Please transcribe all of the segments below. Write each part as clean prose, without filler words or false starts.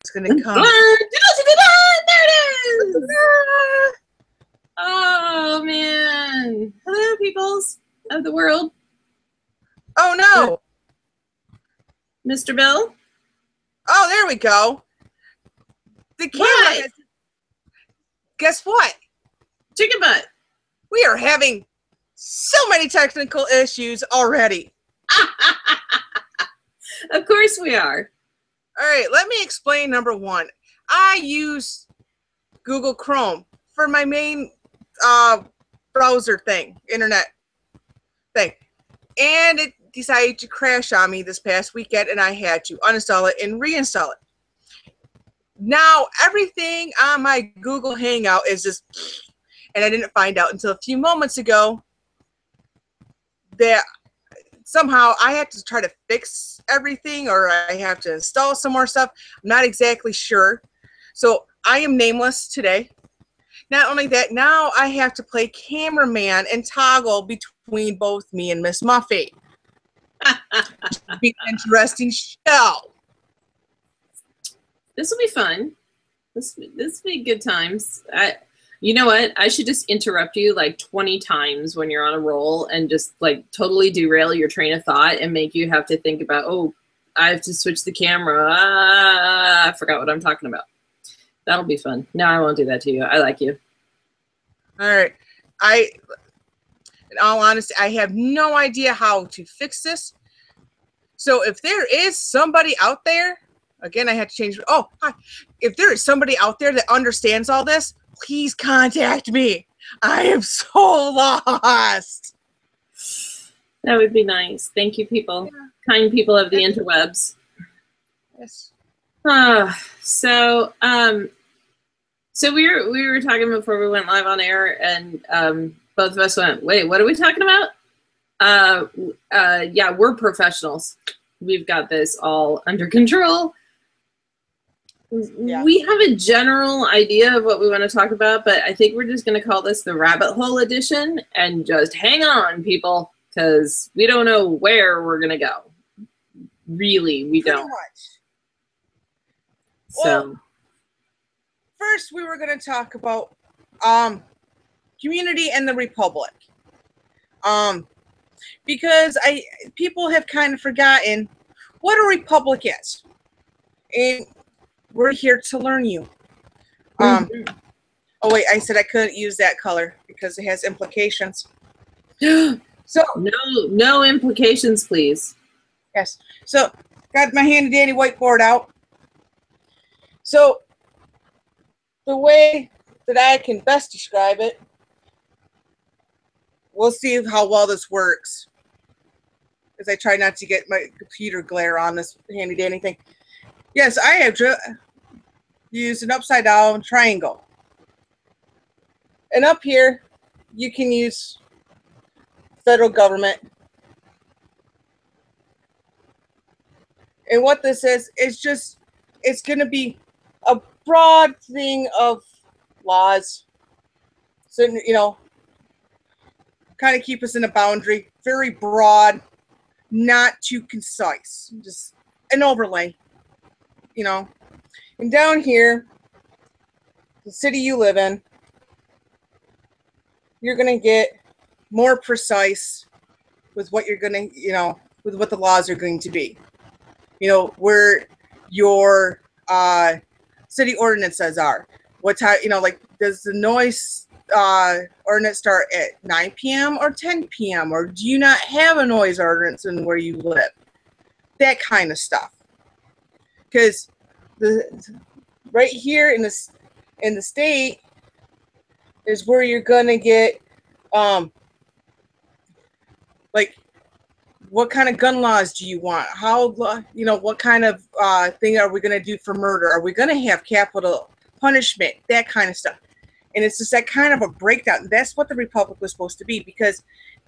going to come. There it is. Oh, man. Hello, peoples of the world. Oh, no. Mr. Bill? Oh, there we go. The camera has... Guess what? Chicken butt. We are having so many technical issues already. Of course we are. All right, let me explain number one. I use Google Chrome for my main browser thing, internet thing. And it decided to crash on me this past weekend, and I had to uninstall it and reinstall it. Now, everything on my Google Hangout is just, and I didn't find out until a few moments ago that somehow I have to try to fix everything, or I have to install some more stuff. I'm not exactly sure. So I am nameless today. Not only that, now I have to play cameraman and toggle between both me and Miss Muffy. It'll be an interesting show. This will be fun. This will be good times. You know what? I should just interrupt you like 20 times when you're on a roll and just like totally derail your train of thought and make you have to think about, oh, I have to switch the camera. I forgot what I'm talking about. That'll be fun. No, I won't do that to you. I like you. All right. In all honesty, I have no idea how to fix this. So if there is somebody out there, again, I had to change. Oh, hi. If there is somebody out there that understands all this, please contact me. I am so lost. That would be nice. Thank you, people. Yeah. Kind people of the interwebs. Yes. So we were talking before we went live on air, and both of us went, wait, what are we talking about? Yeah, we're professionals. We've got this all under control. Yeah. We have a general idea of what we want to talk about, but I think we're just going to call this the rabbit hole edition, and just hang on, people, because we don't know where we're going to go. Really, we Pretty don't. Much. So. Well, first, we were going to talk about community and the republic, because people have kind of forgotten what a republic is, and we're here to learn you. Oh wait, I said I couldn't use that color because it has implications. So no implications, please. Yes. So got my handy dandy whiteboard out. So the way that I can best describe it, we'll see how well this works, as I try not to get my computer glare on this handy dandy thing. Yes, I have used an upside down triangle. And up here, you can use federal government. And what this is just, it's going to be a broad thing of laws. So, you know, kind of keep us in a boundary, very broad, not too concise, just an overlay, you know. And down here, the city you live in, you're going to get more precise with what you're going to, you know, with what the laws are going to be. You know, where your city ordinances are. What time, you know, like, does the noise ordinance start at 9 p.m. or 10 p.m.? Or do you not have a noise ordinance in where you live? That kind of stuff. Because right here in the state is where you're gonna get like, what kind of gun laws do you want? How, you know, what kind of thing are we gonna do for murder? Are we gonna have capital punishment? That kind of stuff. And it's just that kind of a breakdown. That's what the republic was supposed to be, because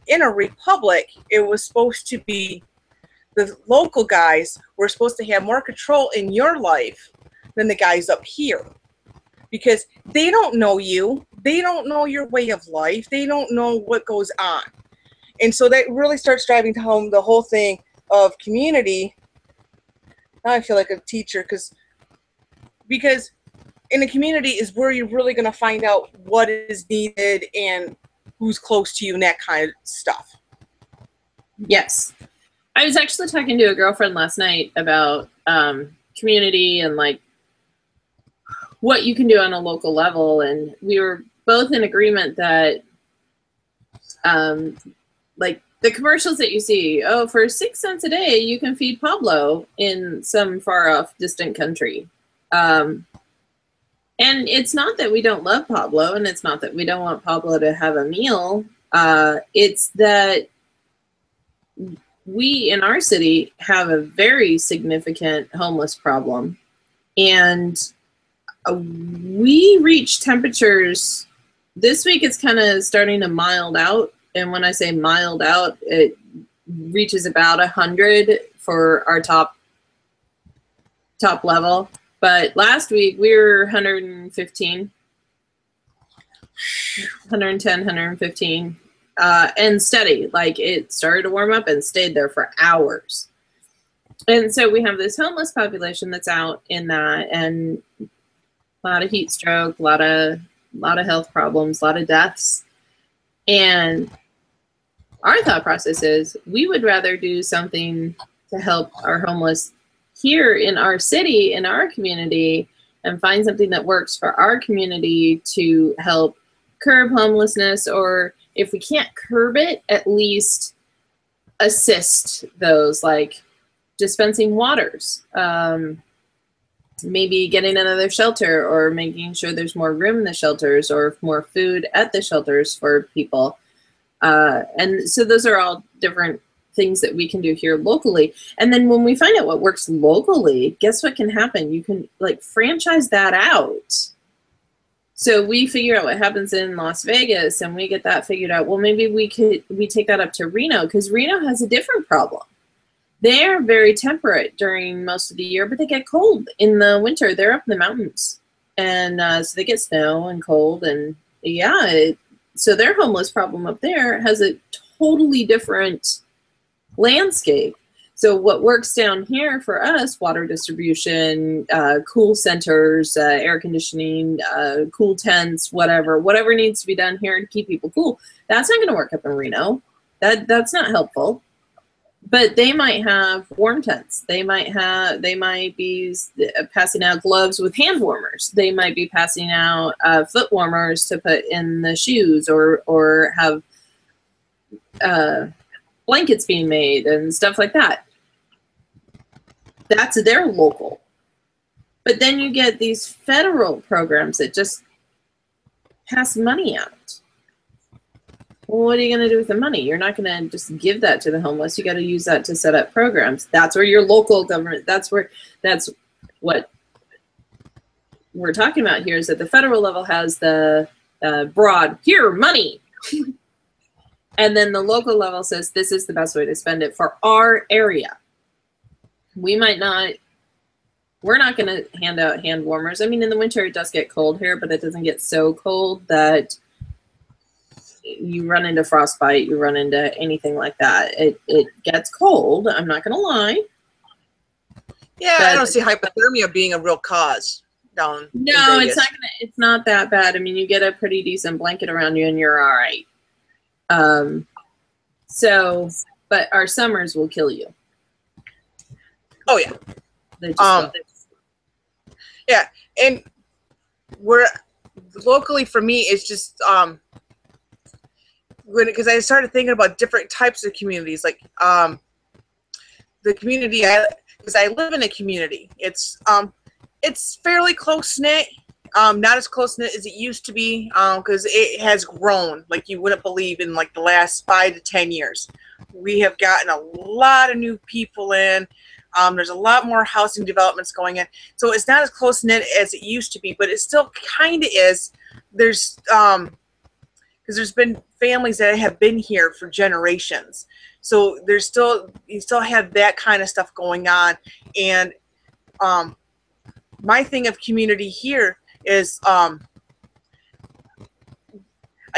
in a republic, it was supposed to be the local guys were supposed to have more control in your life than the guys up here, because they don't know you. They don't know your way of life. They don't know what goes on. And so that really starts driving home the whole thing of community. Now I feel like a teacher, because because in a community is where you're really going to find out what is needed and who's close to you and that kind of stuff. Yes. I was actually talking to a girlfriend last night about community and like what you can do on a local level, and we were both in agreement that like the commercials that you see, oh, for 6 cents a day you can feed Pablo in some far off distant country. And it's not that we don't love Pablo, and it's not that we don't want Pablo to have a meal. It's that we in our city have a very significant homeless problem. And we reach temperatures, this week it's kind of starting to mild out. And when I say mild out, it reaches about 100 for our top level. But last week we were 115, 110, 115, and steady. Like it started to warm up and stayed there for hours. And so we have this homeless population that's out in that, and a lot of heat stroke, a lot of health problems, a lot of deaths. And our thought process is we would rather do something to help our homeless here in our city, in our community, and find something that works for our community to help curb homelessness, or if we can't curb it, at least assist those, like dispensing waters, maybe getting another shelter, or making sure there's more room in the shelters, or more food at the shelters for people. And so those are all different things that we can do here locally. And then when we find out what works locally, guess what can happen? You can like franchise that out. So we figure out what happens in Las Vegas and we get that figured out. Well, maybe we take that up to Reno, because Reno has a different problem. They're very temperate during most of the year, but they get cold in the winter. They're up in the mountains. And so they get snow and cold. And yeah, so their homeless problem up there has a totally different landscape. So what works down here for us, water distribution, cool centers, air conditioning, cool tents, whatever needs to be done here to keep people cool, that's not going to work up in Reno. That's not helpful. But they might have warm tents. They might be passing out gloves with hand warmers. They might be passing out foot warmers to put in the shoes, or have blankets being made and stuff like that. That's their local. But then you get these federal programs that just pass money out. Well, what are you going to do with the money? You're not going to just give that to the homeless. You got to use that to set up programs. That's where your local government, that's what we're talking about here, is that the federal level has the broad, here, money. And then the local level says, this is the best way to spend it for our area. We're not going to hand out hand warmers. I mean, in the winter it does get cold here, but it doesn't get so cold that you run into frostbite, you run into anything like that. It gets cold, I'm not going to lie. Yeah, I don't see hypothermia being a real cause down in Vegas. It's not that bad. I mean, you get a pretty decent blanket around you and you're all right. But our summers will kill you. Oh yeah. They just yeah, and we're locally for me, it's just because I started thinking about different types of communities, like the community because I live in a community. It's fairly close knit, not as close knit as it used to be, because it has grown like you wouldn't believe in like the last 5 to 10 years. We have gotten a lot of new people in. There's a lot more housing developments going in, so it's not as close knit as it used to be, but it still kind of is. There's because there's been families that have been here for generations, so you still have that kind of stuff going on. And my thing of community here is I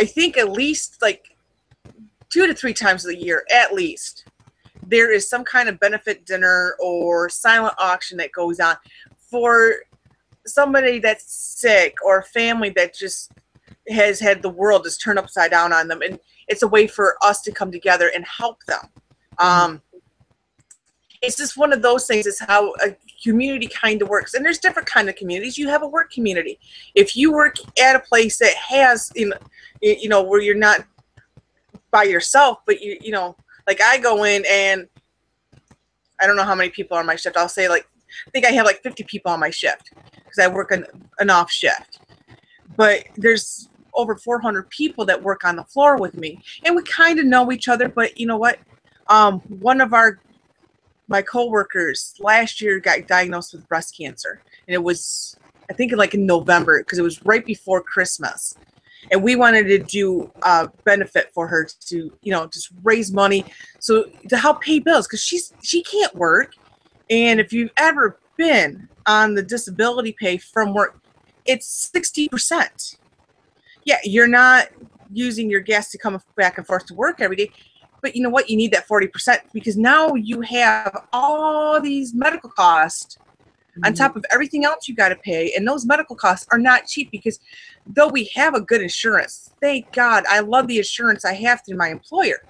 think at least like 2 to 3 times a year at least there is some kind of benefit dinner or silent auction that goes on for somebody that's sick or a family that just has had the world just turned upside down on them, and it's a way for us to come together and help them. It's just one of those things. Is how a community kind of works, and there's different kind of communities. You have a work community. If you work at a place that has, you know, where you're not by yourself, but you know, like I go in and I don't know how many people are on my shift. I'll say like, I think I have like 50 people on my shift because I work an off shift. But there's over 400 people that work on the floor with me, and we kind of know each other. But you know what? One of my coworkers last year got diagnosed with breast cancer, and it was, I think, like in November, because it was right before Christmas. And we wanted to do a benefit for her to, you know, just raise money so to help pay bills, because she can't work. And if you've ever been on the disability pay from work, it's 60%. Yeah, you're not using your gas to come back and forth to work every day, but you know what? You need that 40%, because now you have all these medical costs on top of everything else you got to pay, and those medical costs are not cheap, because though we have a good insurance, thank God, I love the insurance I have through my employer,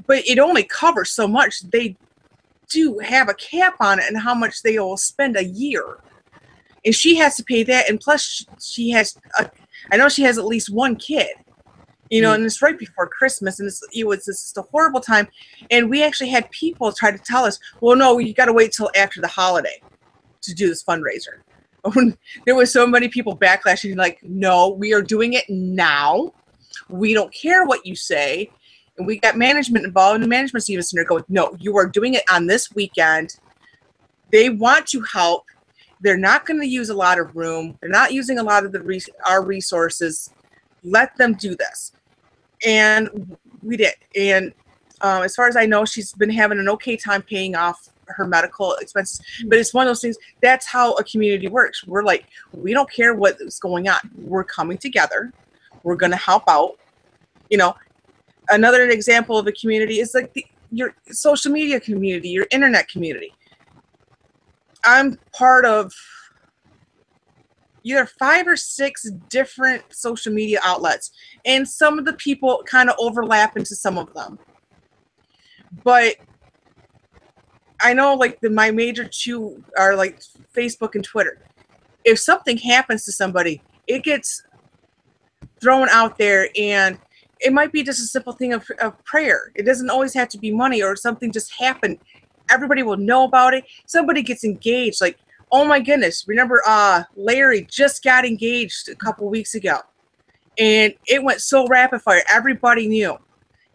but it only covers so much. They do have a cap on it and how much they will spend a year, and she has to pay that, and plus she has I know she has at least one kid, you know, and it's right before Christmas, and it was just a horrible time. And we actually had people try to tell us, well, no, you got to wait till after the holiday to do this fundraiser. There was so many people backlashing, like, no, we are doing it now. We don't care what you say. And we got management involved, and the management even center going, no, you are doing it on this weekend. They want to help. They're not going to use a lot of room. They're not using a lot of our resources. Let them do this. And we did. And as far as I know, she's been having an okay time paying off her medical expenses. But it's one of those things. That's how a community works. We're like, we don't care what is going on. We're coming together. We're going to help out. You know, another example of a community is like your social media community, your internet community. I'm part of either 5 or 6 different social media outlets, and some of the people kind of overlap into some of them. But I know like my major 2 are like Facebook and Twitter. If something happens to somebody, it gets thrown out there, and it might be just a simple thing of prayer. It doesn't always have to be money, or something just happened. Everybody will know about it. Somebody gets engaged. Like, oh my goodness. Remember Larry just got engaged a couple weeks ago. And it went so rapid fire. Everybody knew.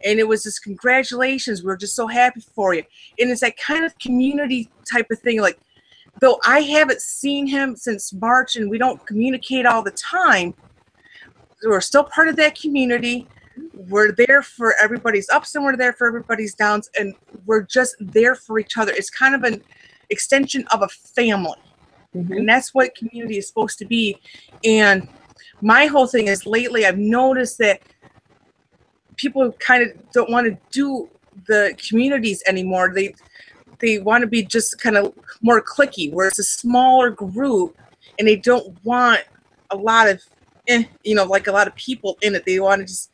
And it was just congratulations. We're just so happy for you. And it's that kind of community type of thing. Like, though I haven't seen him since March and we don't communicate all the time, we're still part of that community. We're there for everybody's ups and we're there for everybody's downs, and we're just there for each other. It's kind of an extension of a family. And that's what community is supposed to be. And my whole thing is lately I've noticed that people kind of don't want to do the communities anymore. They want to be just kind of more cliquey, where it's a smaller group, and they don't want a lot of, you know, like a lot of people in it. They want to just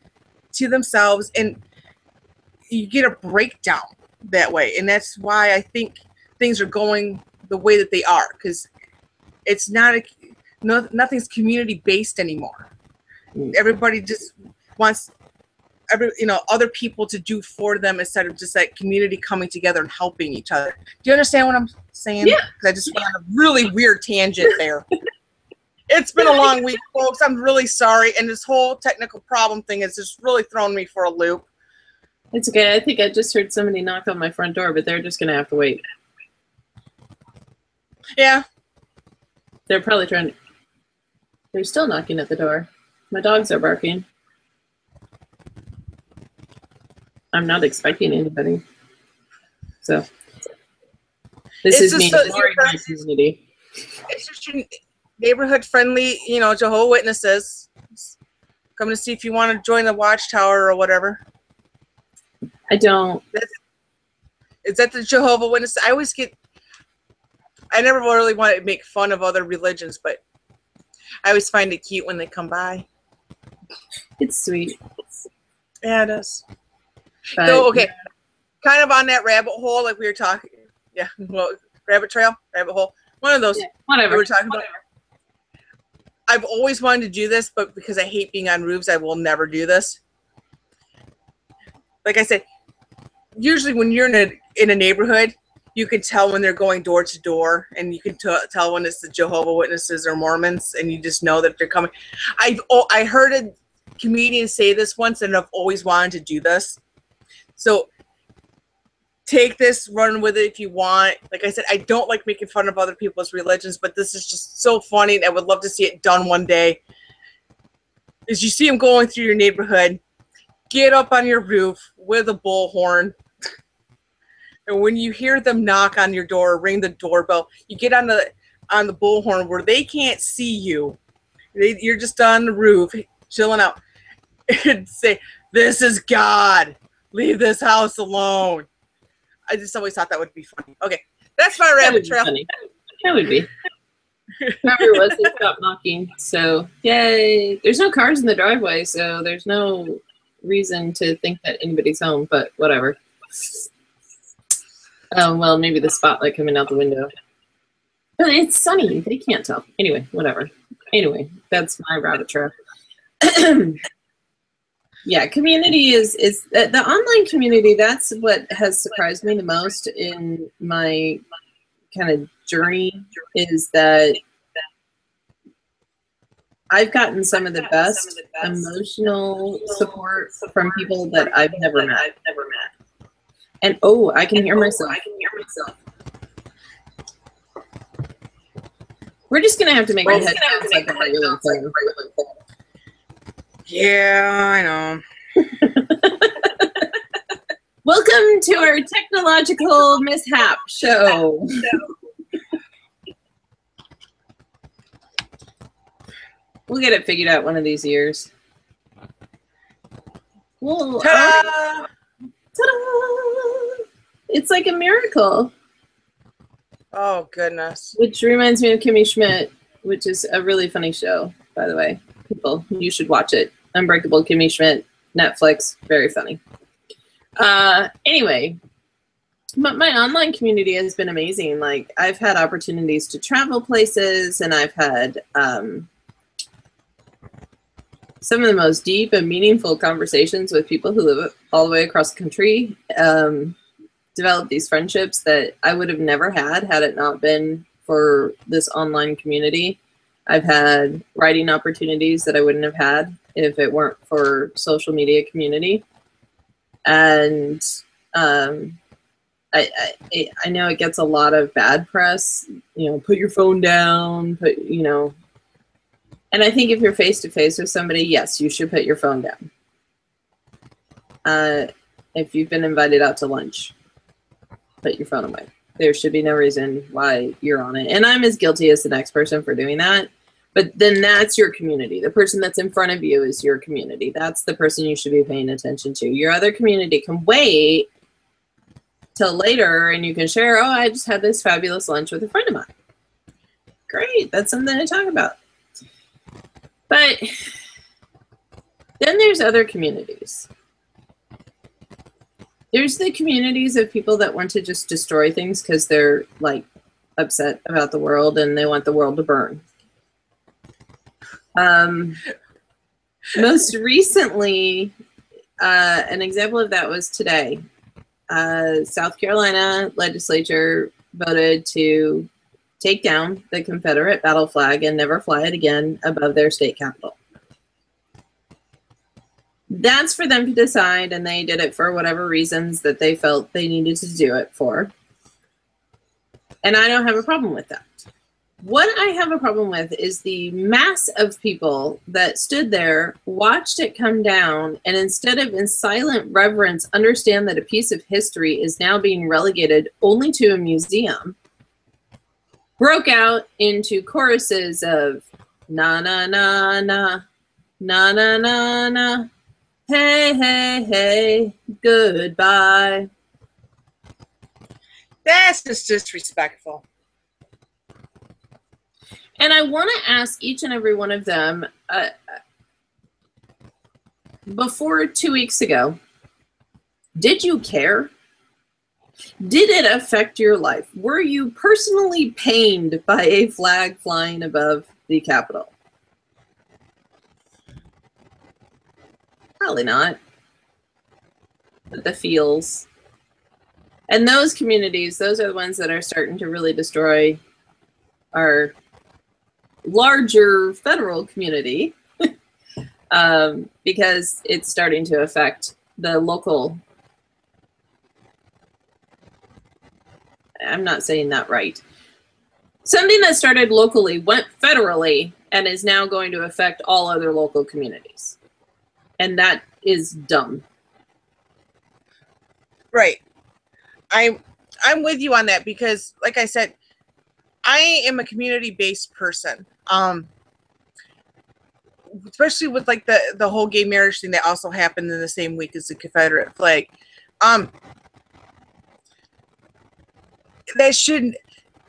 to themselves, and you get a breakdown that way. And that's why I think things are going the way that they are, because it's not nothing's community based anymore. Everybody just wants other people to do for them, instead of just that community coming together and helping each other. Do you understand what I'm saying? Yeah. Because I just went on a really weird tangent there. It's been a long week, folks. I'm really sorry. And this whole technical problem thing has just really thrown me for a loop. It's okay. I think I just heard somebody knock on my front door, but they're just going to have to wait. Yeah. They're probably trying to... They're still knocking at the door. My dogs are barking. I'm not expecting anybody. So, this is me ignoring my community. It's just your neighborhood friendly, Jehovah's Witnesses. Come to see if you want to join the Watchtower or whatever. I don't. Is that the Jehovah's Witnesses? I always get I never really want to make fun of other religions, but I always find it cute when they come by. It's sweet. Yeah, it is. But, so, okay, kind of on that rabbit hole, like we were talking. Yeah, well, rabbit trail, rabbit hole. One of those. Yeah, whatever. We were talking about. I've always wanted to do this, but because I hate being on roofs, I will never do this. Like I said, usually when you're in a neighborhood, you can tell when they're going door to door, and you can tell when it's the Jehovah's Witnesses or Mormons, and you just know that they're coming. I heard a comedian say this once, and I've always wanted to do this. So take this, run with it if you want. Like I said, I don't like making fun of other people's religions, but this is just so funny, and I would love to see it done one day. As you see them going through your neighborhood, get up on your roof with a bullhorn. And when you hear them knock on your door, ring the doorbell, you get on the bullhorn where they can't see you. You're just on the roof, chilling out, and say, "This is God. Leave this house alone." I just always thought that would be funny. Okay, that's my rabbit trail. That would be. Whoever it was, they stopped knocking. So, yay. There's no cars in the driveway, so there's no reason to think that anybody's home, but whatever. Oh, well, maybe the spotlight coming out the window. But it's sunny. They can't tell. Anyway, whatever. Anyway, that's my rabbit trail. Yeah, community is the online community. That's what has surprised me the most in my kind of journey, is that I've gotten some of the best emotional support from people that I've never met. And oh, I can hear myself. We're just gonna have to make a headphones like a regular thing. Yeah, I know. Welcome to our technological mishap show. We'll get it figured out one of these years. Well, Ta-da! ta-da! It's like a miracle. Oh, goodness. Which reminds me of Kimmy Schmidt, which is a really funny show, by the way. People, you should watch it. Unbreakable Kimmy Schmidt, Netflix, very funny. Anyway, but my online community has been amazing. Like, I've had opportunities to travel places, and I've had some of the most deep and meaningful conversations with people who live all the way across the country. Developed these friendships that I would have never had it not been for this online community. I've had writing opportunities that I wouldn't have had if it weren't for social media community. And I know it gets a lot of bad press, you know, put your phone down, and I think if you're face to face with somebody, yes, you should put your phone down. If you've been invited out to lunch, put your phone away. There should be no reason why you're on it. And I'm as guilty as the next person for doing that. But then that's your community. The person that's in front of you is your community. That's the person you should be paying attention to. Your other community can wait till later, and you can share, oh, I just had this fabulous lunch with a friend of mine. Great. That's something to talk about. But then there's other communities. There's the communities of people that want to just destroy things because they're like upset about the world and they want the world to burn. Most recently, an example of that was today. South Carolina legislature voted to take down the Confederate battle flag and never fly it again above their state capitol. That's for them to decide, and they did it for whatever reasons that they felt they needed to do it for. And I don't have a problem with that. What I have a problem with is the mass of people that stood there, watched it come down, and instead of in silent reverence understand that a piece of history is now being relegated only to a museum, broke out into choruses of na na na na, na na na na, hey, hey, hey, goodbye. That's just disrespectful. And I want to ask each and every one of them, before 2 weeks ago, did you care? Did it affect your life? Were you personally pained by a flag flying above the Capitol? Probably not. But the feels. And those communities, those are the ones that are starting to really destroy our larger federal community because it's starting to affect the local. I'm not saying that right. Something that started locally went federally and is now going to affect all other local communities. And that is dumb. Right. I'm with you on that because, like I said, I am a community-based person. Especially with like the whole gay marriage thing that also happened in the same week as the Confederate flag. That shouldn't.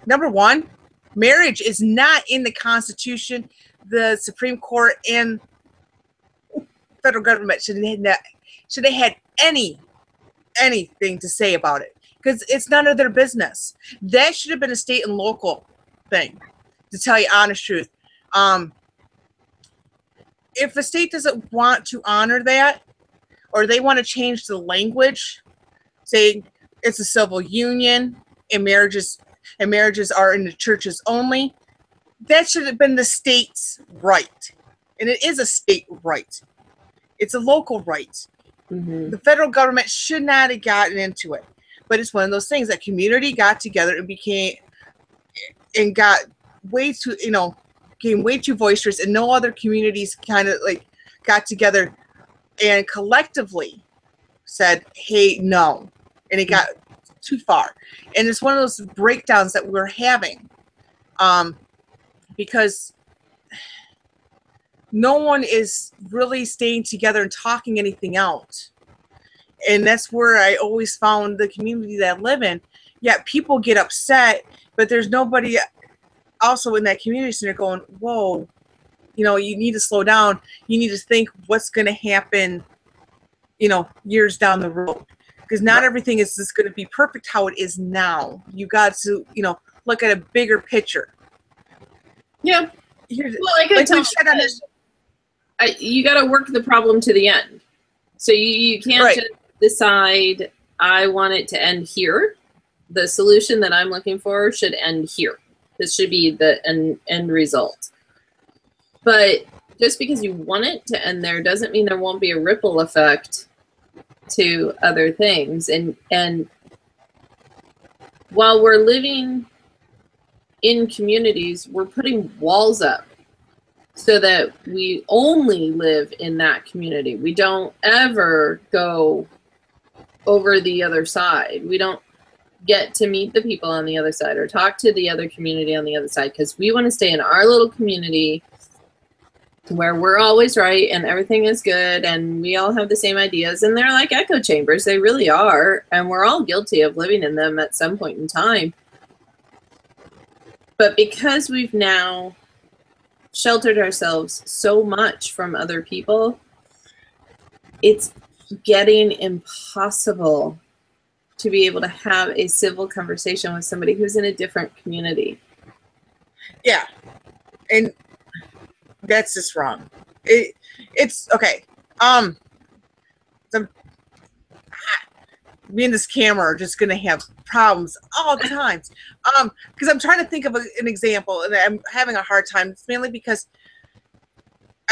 Number one, marriage is not in the Constitution. The Supreme Court and federal government should have had anything to say about it because it's none of their business. That should have been a state and local thing, to tell you honest truth. If a state doesn't want to honor that, or they want to change the language, saying it's a civil union and marriages are in the churches only, that should have been the state's right. And it is a state right. It's a local right. Mm-hmm. The federal government should not have gotten into it. But it's one of those things that community got together and got way too, became way too boisterous, and no other communities kind of like got together and collectively said, hey, no. And it got too far. And it's one of those breakdowns that we're having because no one is really staying together and talking anything out. And that's where I always found the community that I live in. Yeah, people get upset, but there's nobody also in that community center going, whoa, you need to slow down. You need to think what's going to happen, years down the road. Because not everything is just going to be perfect how it is now. You got to, look at a bigger picture. Yeah. You got to work the problem to the end. So you can't just decide, I want it to end here. The solution that I'm looking for should end here. This should be the end result. But just because you want it to end there doesn't mean there won't be a ripple effect to other things. And while we're living in communities, we're putting walls up so that we only live in that community. We don't ever go over the other side. We don't get to meet the people on the other side or talk to the other community on the other side because we want to stay in our little community where we're always right and everything is good and we all have the same ideas, and they're like echo chambers. They really are, and we're all guilty of living in them at some point in time. But because we've now sheltered ourselves so much from other people, it's getting impossible to be able to have a civil conversation with somebody who's in a different community. Yeah. And that's just wrong. It's okay. Me and this camera are just gonna have problems all the times. Because I'm trying to think of an example, and I'm having a hard time. It's mainly because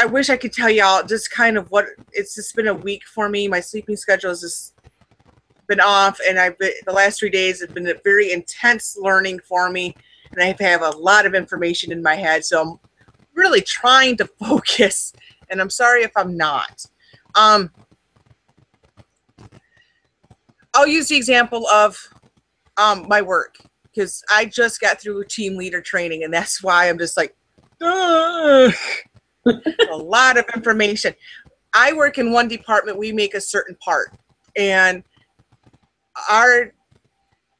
I wish I could tell y'all just kind of what it's just been a week for me. My sleeping schedule has just been off, and the last 3 days have been a very intense learning for me, and I have a lot of information in my head. So I'm really trying to focus, and I'm sorry if I'm not. I'll use the example of my work, because I just got through team leader training, and that's why I'm just like, a lot of information. I work in one department. We make a certain part, and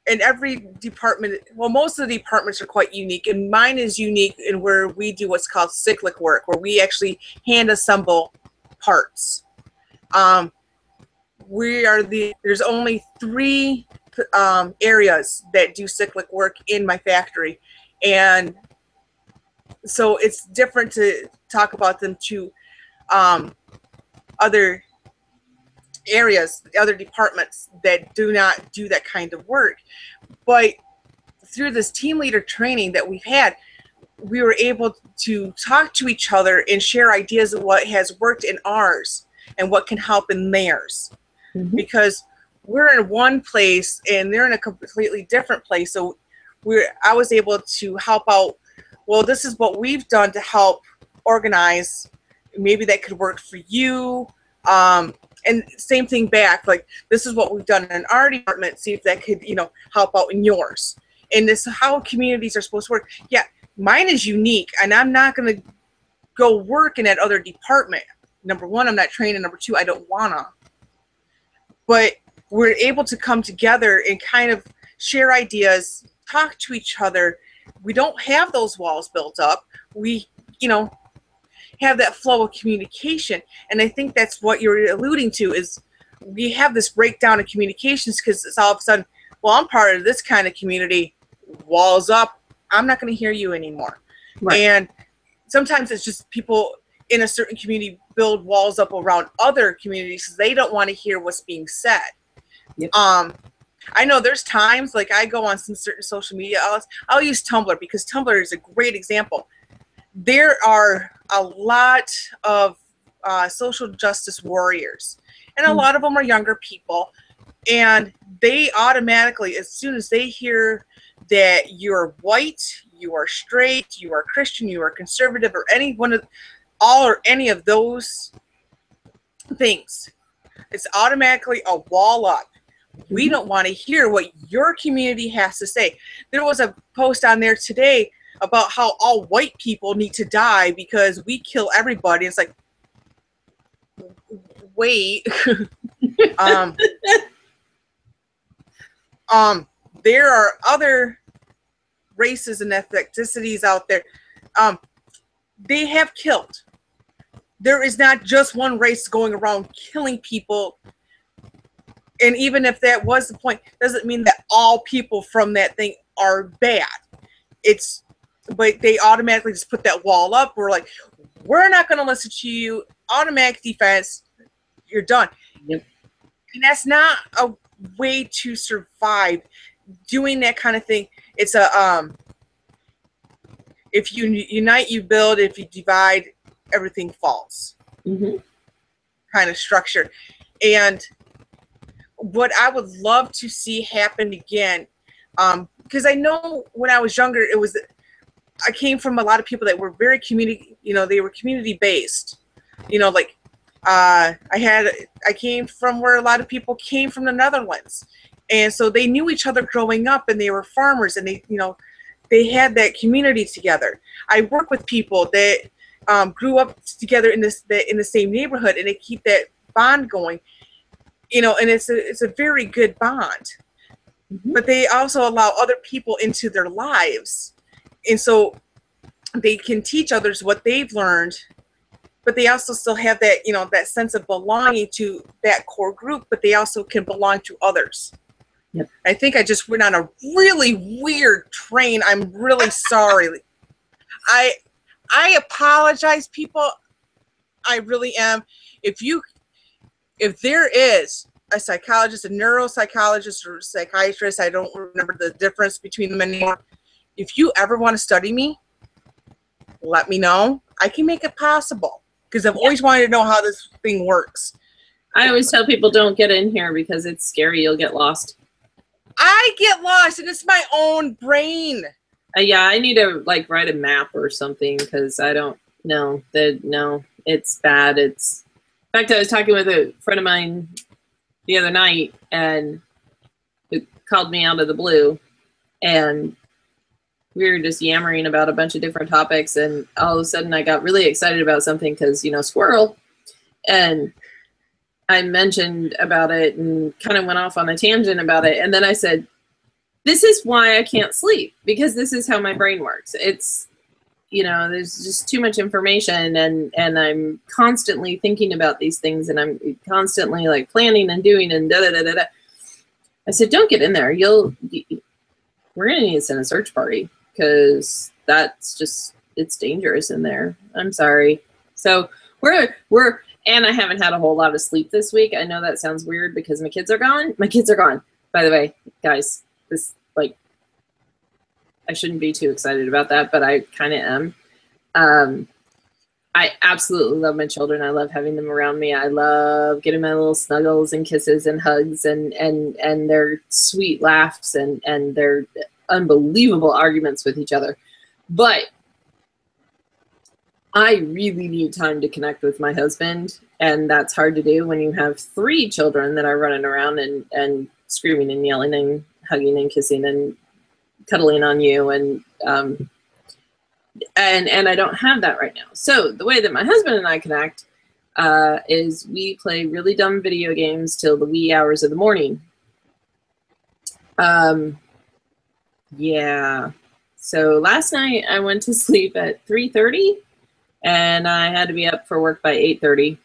and every department, well, most of the departments are quite unique, and mine is unique in where we do what's called cyclic work, where we actually hand assemble parts. There's only 3 areas that do cyclic work in my factory, and so it's different to talk about them to other areas, other departments that do not do that kind of work. But through this team leader training that we've had, we were able to talk to each other and share ideas of what has worked in ours and what can help in theirs. Mm-hmm. Because we're in one place and they're in a completely different place. So I was able to help out. Well, this is what we've done to help organize. Maybe that could work for you. And same thing back, like this is what we've done in our department. See if that could, help out in yours. And this is how communities are supposed to work. Yeah, mine is unique, and I'm not going to go work in that other department. Number one, I'm not trained, and number two, I don't wanna. But we're able to come together and kind of share ideas, talk to each other. We don't have those walls built up. We, have that flow of communication. And I think that's what you're alluding to, is we have this breakdown of communications because it's all of a sudden, well, I'm part of this kind of community, walls up, I'm not going to hear you anymore. Right. And sometimes it's just people in a certain community build walls up around other communities because they don't want to hear what's being said. Yep. I know there's times, like I go on some certain social media outlets, I'll use Tumblr because Tumblr is a great example. There are a lot of social justice warriors, and a lot of them are younger people, and they automatically, as soon as they hear that you're white, you are straight, you are Christian, you are conservative, or any of those things, it's automatically a wall up. We don't want to hear what your community has to say. There was a post on there today about how all white people need to die because we kill everybody. It's like, wait. There are other races and ethnicities out there. They have killed. There is not just one race going around killing people. And even if that was the point, doesn't mean that all people from that thing are bad. But they automatically just put that wall up. We're like, we're not going to listen to you. Automatic defense. You're done. Yep. And that's not a way to survive. Doing that kind of thing. It's if you unite, you build. If you divide, everything falls. Mm-hmm. Kind of structure. And what I would love to see happen again, because I know when I was younger, I came from a lot of people that were very community, they were community based, I came from where a lot of people came from the Netherlands, and so they knew each other growing up, and they were farmers, and they had that community together. I work with people that grew up together in the same neighborhood, and they keep that bond going, and it's a very good bond. Mm-hmm. But they also allow other people into their lives. And so they can teach others what they've learned, but they also still have that, that sense of belonging to that core group, but they also can belong to others. Yep. I think I just went on a really weird train. I'm really sorry. I apologize, people. I really am. If there is a psychologist, a neuropsychologist, or a psychiatrist, I don't remember the difference between them anymore. If you ever want to study me, let me know. I can make it possible because I've always wanted to know how this thing works. I always tell people don't get in here because it's scary. You'll get lost. I get lost, and it's my own brain. Yeah, I need to write a map or something because I don't know. No, it's bad. In fact, I was talking with a friend of mine the other night, and who called me out of the blue, and we were just yammering about a bunch of different topics, and all of a sudden I got really excited about something because, squirrel. And I mentioned about it and kind of went off on a tangent about it. And then I said, this is why I can't sleep, because this is how my brain works. It's, you know, there's just too much information, and I'm constantly thinking about these things, and I'm constantly like planning and doing and da da da da da. I said, don't get in there. We're gonna need to send a search party, because that's just, it's dangerous in there. I'm sorry. So and I haven't had a whole lot of sleep this week. I know that sounds weird because my kids are gone. My kids are gone, by the way, guys. This, like, I shouldn't be too excited about that, but I kind of am. I absolutely love my children. I love having them around me. I love getting my little snuggles and kisses and hugs and their sweet laughs and their unbelievable arguments with each other. But I really need time to connect with my husband, and that's hard to do when you have 3 children that are running around and screaming and yelling and hugging and kissing and cuddling on you, and I don't have that right now. So the way that my husband and I connect is we play really dumb video games till the wee hours of the morning. Yeah. So last night I went to sleep at 3:30, and I had to be up for work by 8:30.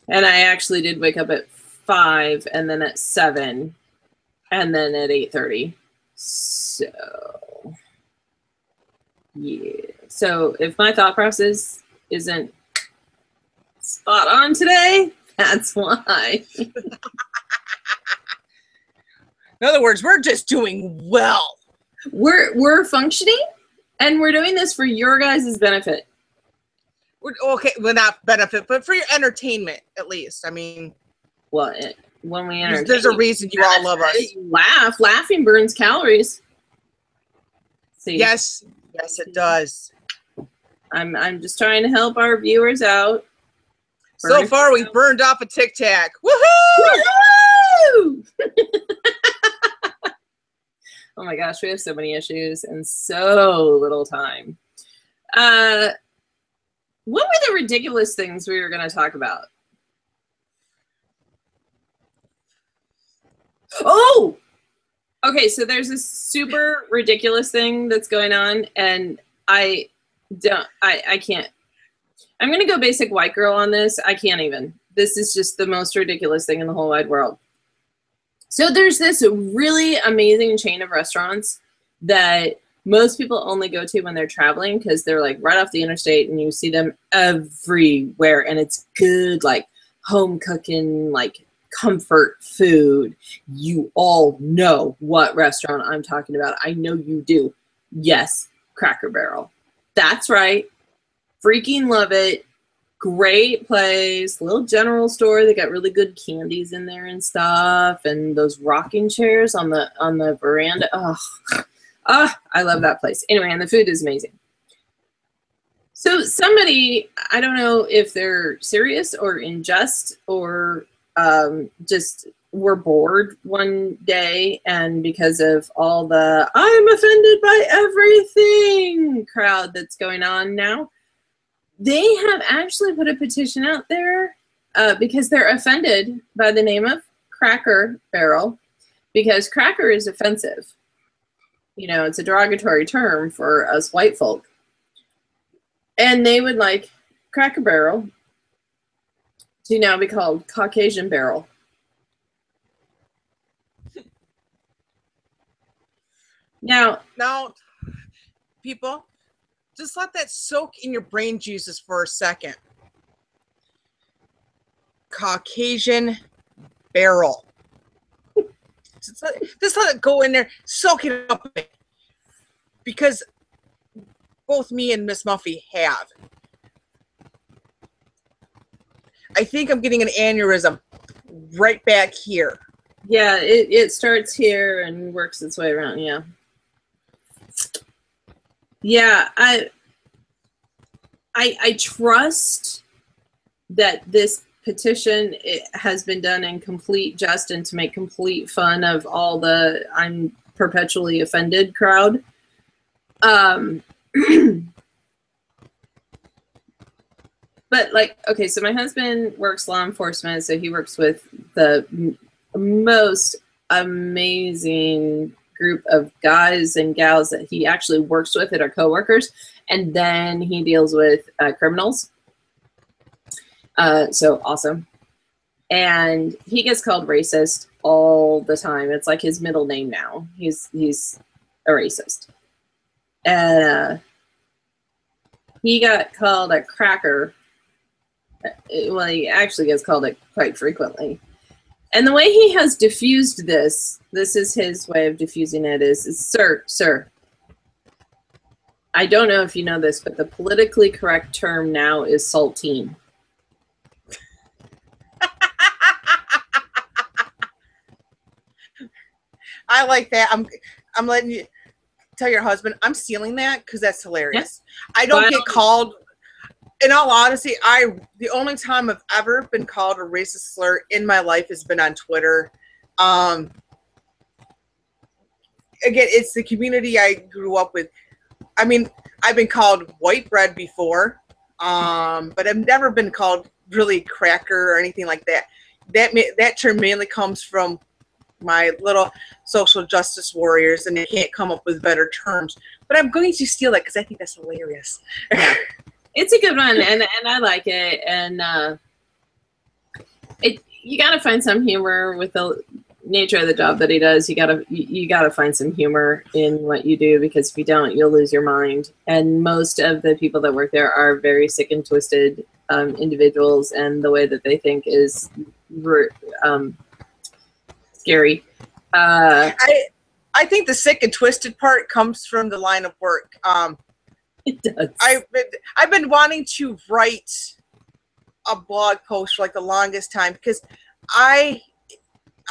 And I actually did wake up at 5, and then at 7, and then at 8:30. So yeah. So if my thought process isn't spot on today, that's why. In other words, we're just doing well. We're functioning, and we're doing this for your guys' benefit. Okay, well, not benefit, but for your entertainment, at least. I mean, well, when we entertain, there's a reason you all love us. You laugh. Laughing burns calories. See? Yes, it does. I'm just trying to help our viewers out. So far, we've burned off a Tic Tac. Woohoo! Woohoo! Oh my gosh, we have so many issues and so little time. What were the ridiculous things we were going to talk about? Oh! Okay, so there's this super ridiculous thing that's going on, and I can't. I'm going to go basic white girl on this. I can't even. This is just the most ridiculous thing in the whole wide world. So there's this really amazing chain of restaurants that most people only go to when they're traveling, because they're like right off the interstate and you see them everywhere, and it's good, like home cooking, like comfort food. You all know what restaurant I'm talking about. I know you do. Yes, Cracker Barrel. That's right. Freaking love it. Great place, little general store. They got really good candies in there and stuff, and those rocking chairs on the veranda. Oh, I love that place. Anyway, and the food is amazing. So somebody, I don't know if they're serious or in jest or just were bored one day, and because of all the I'm offended by everything crowd that's going on now, they have actually put a petition out there because they're offended by the name of Cracker Barrel, because cracker is offensive. You know, it's a derogatory term for us white folk. And they would like Cracker Barrel to now be called Caucasian Barrel. Now, people, just let that soak in your brain juices for a second. Caucasian Barrel. Just let it go in there, soak it up. Because both me and Miss Muffy have. I think I'm getting an aneurysm right back here. Yeah, it starts here and works its way around, yeah. Yeah, I trust that this petition has been done in complete jest and to make complete fun of all the I'm perpetually offended crowd. But like, okay, so my husband works law enforcement, so he works with the most amazing group of guys and gals that he actually works with that are coworkers, and then he deals with criminals. So awesome. And he gets called racist all the time. It's like his middle name now. He's a racist. And he got called a cracker. Well, he actually gets called it quite frequently. And the way he has diffused this is his way of diffusing it, is sir, I don't know if you know this, but the politically correct term now is saltine. I like that. I'm letting you tell your husband I'm stealing that because that's hilarious. Yeah. I don't get called. In all honesty, the only time I've ever been called a racist slur in my life has been on Twitter. Again, it's the community I grew up with. I mean, I've been called white bread before, but I've never been called really cracker or anything like that. That term mainly comes from my little social justice warriors, and they can't come up with better terms. But I'm going to steal that because I think that's hilarious. Yeah. It's a good one, and I like it. And you got to find some humor with the nature of the job that he does. You gotta find some humor in what you do, because if you don't, you'll lose your mind. And most of the people that work there are very sick and twisted individuals, and the way that they think is scary. I think the sick and twisted part comes from the line of work. It does. I've been wanting to write a blog post for like the longest time, because I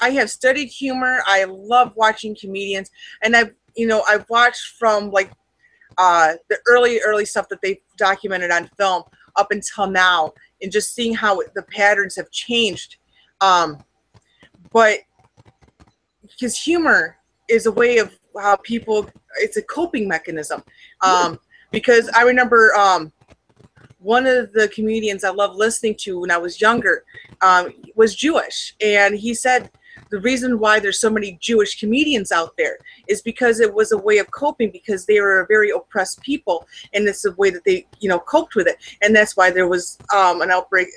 have studied humor. I love watching comedians, and I've watched from like the early stuff that they documented on film up until now, and just seeing how the patterns have changed. But because humor is a way of how people, it's a coping mechanism. Because I remember one of the comedians I loved listening to when I was younger was Jewish. And he said the reason why there's so many Jewish comedians out there is because it was a way of coping, because they were a very oppressed people. And it's a way that they, coped with it. And that's why there was an outbreak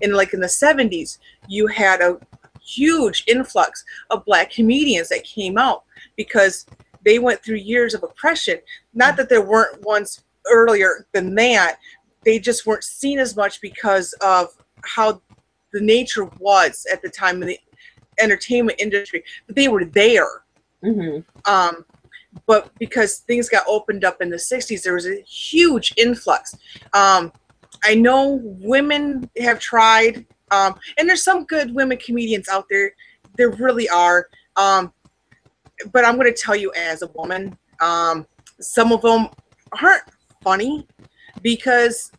in the 70s. You had a huge influx of black comedians that came out because they went through years of oppression. Not that there weren't ones earlier than that. They just weren't seen as much because of how the nature was at the time in the entertainment industry. But they were there. Mm-hmm. But because things got opened up in the 60s, there was a huge influx. I know women have tried, and there's some good women comedians out there. There really are. But I'm going to tell you, as a woman, some of them aren't funny, because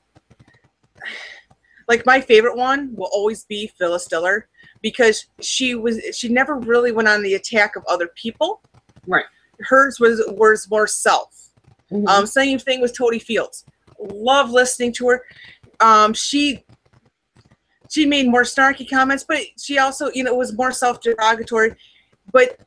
like my favorite one will always be Phyllis Diller, because she never really went on the attack of other people. Right. Hers was more self. Mm-hmm. Same thing with Toady Fields. Love listening to her. She made more snarky comments, but she also, was more self-derogatory. But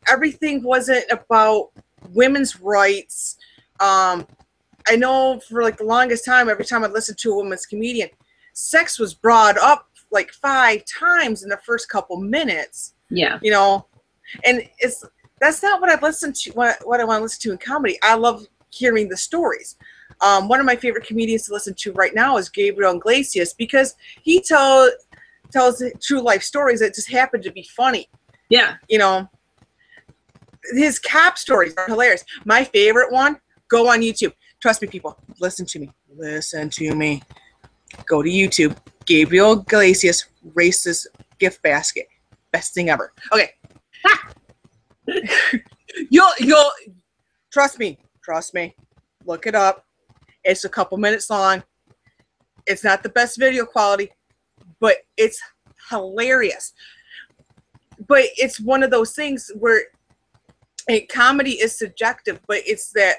everything wasn't about women's rights. I know for like the longest time, every time I listened to a women's comedian, sex was brought up like 5 times in the first couple minutes. Yeah. And that's not what I've listened to, what I want to listen to in comedy. I love hearing the stories. One of my favorite comedians to listen to right now is Gabriel Iglesias, because he tells true life stories that just happen to be funny. Yeah. His cop stories are hilarious. My favorite one, go on YouTube. Trust me, people. Listen to me. Go to YouTube. Gabriel Iglesias racist gift basket. Best thing ever. Okay. You'll trust me. Look it up. It's a couple minutes long. It's not the best video quality, but it's hilarious. But it's one of those things where comedy is subjective, but it's that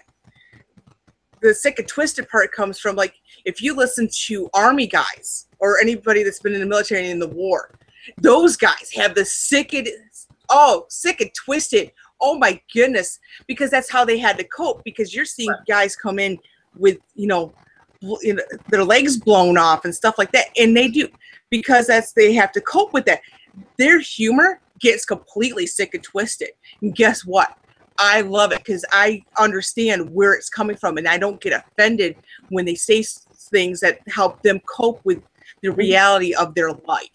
the sick and twisted part comes from, like, if you listen to Army guys or anybody that's been in the military and in the war, those guys have the sickest Oh, sick and twisted. Oh my goodness. Because that's how they had to cope, because you're seeing guys come in with, their legs blown off and stuff like that. And they do, because they have to cope with that. Their humor gets completely sick and twisted. And guess what? I love it because I understand where it's coming from, and I don't get offended when they say things that help them cope with the reality of their life.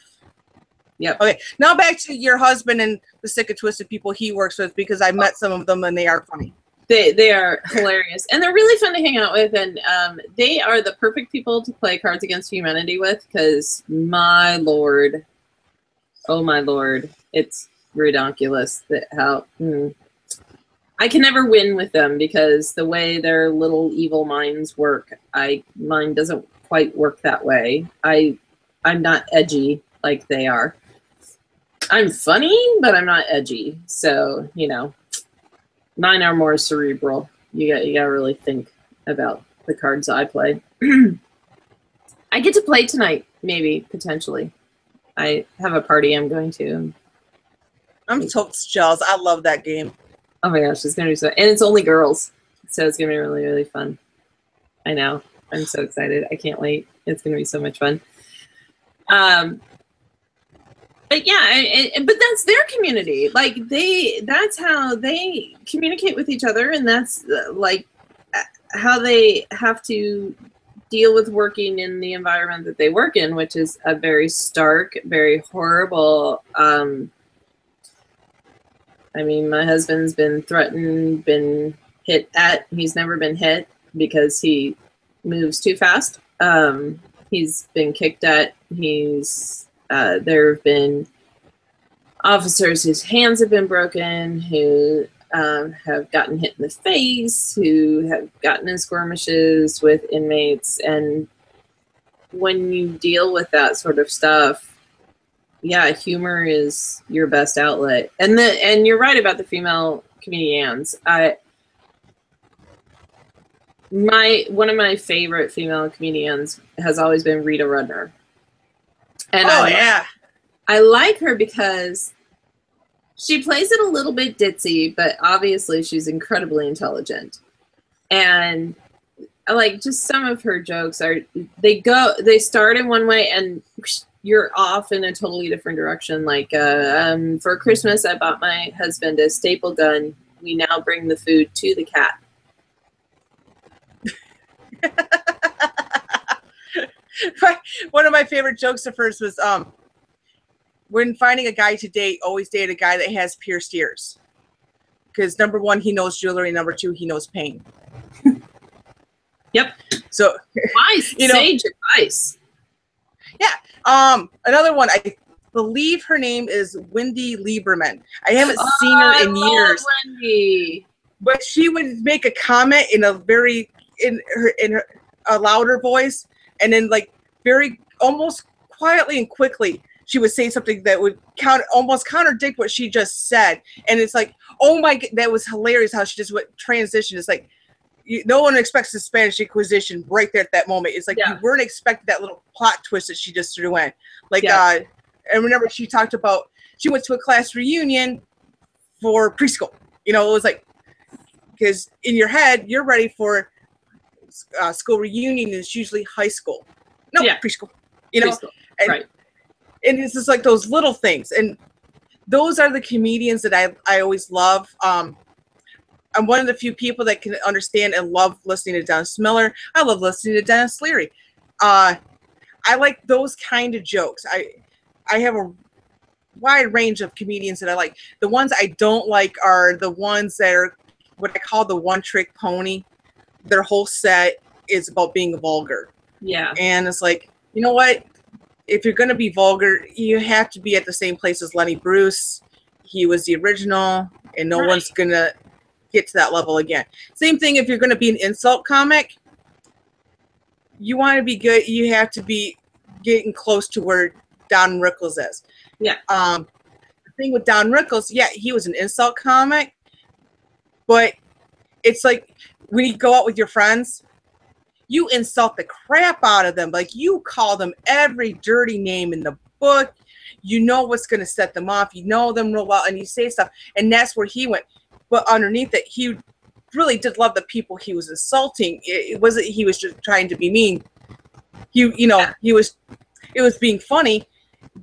Yep. Okay, now back to your husband and the sick and twisted people he works with, because I met some of them and they are funny. They are hilarious, and they're really fun to hang out with, and they are the perfect people to play Cards Against Humanity with, because my lord, oh my lord, it's ridiculous that how I can never win with them, because the way their little evil minds work, mine doesn't quite work that way. I'm not edgy like they are. I'm funny, but I'm not edgy. So, mine are more cerebral. You gotta really think about the cards I play. I get to play tonight, maybe, potentially. I have a party I'm going to. I'm totes jealous. I love that game. Oh my gosh, it's gonna be so, and it's only girls, so it's gonna be really, really fun. I know. I'm so excited. I can't wait. It's gonna be so much fun. But yeah, but that's their community. Like that's how they communicate with each other, and that's like how they have to deal with working in the environment that they work in, which is a very stark, very horrible. I mean, my husband's been threatened, been hit at. He's never been hit because he moves too fast. He's been kicked at. There have been officers whose hands have been broken, who have gotten hit in the face, who have gotten in skirmishes with inmates. And when you deal with that sort of stuff, yeah, humor is your best outlet. And you're right about the female comedians. One of my favorite female comedians has always been Rita Rudner. And I like her because she plays it a little bit ditzy, but obviously she's incredibly intelligent. And I like just some of her jokes they start in one way and you're off in a totally different direction. Like, for Christmas, I bought my husband a staple gun. We now bring the food to the cat. One of my favorite jokes of hers was, when finding a guy to date, always date a guy that has pierced ears. Because number one, he knows jewelry. Number two, he knows pain. Yep. So, nice. Sage advice. Yeah. Another one, I believe her name is Wendy Lieberman. I haven't seen her in years. Wendy. But she would make a comment in a a louder voice, and then like very almost quietly and quickly, she would say something that would almost contradict what she just said. And it's like, oh my, that was hilarious how she just went transition. It's like, no one expects the Spanish Inquisition right there at that moment. It's like, you weren't expecting that little plot twist that she just threw in. Like, and remember she talked about, she went to a class reunion for preschool. It was like, because in your head, you're ready for school reunion, and it's usually high school. No, preschool. Preschool. And, right. And it's just like those little things. And those are the comedians that I always love. I'm one of the few people that can understand and love listening to Dennis Miller. I love listening to Dennis Leary. I like those kind of jokes. I have a wide range of comedians that I like. The ones I don't like are the ones that are what I call the one-trick pony. Their whole set is about being vulgar. Yeah. And it's like, you know what? If you're going to be vulgar, you have to be at the same place as Lenny Bruce. He was the original, and no one's going to get to that level again. Same thing if you're going to be an insult comic. You want to be good, you have to be getting close to where Don Rickles is. Yeah. The thing with Don Rickles, he was an insult comic, but it's like when you go out with your friends, you insult the crap out of them. Like, you call them every dirty name in the book. you know what's going to set them off. You know them real well, and you say stuff, and that's where he went. But underneath it, he really did love the people he was insulting. It wasn't he was just trying to be mean. It was being funny,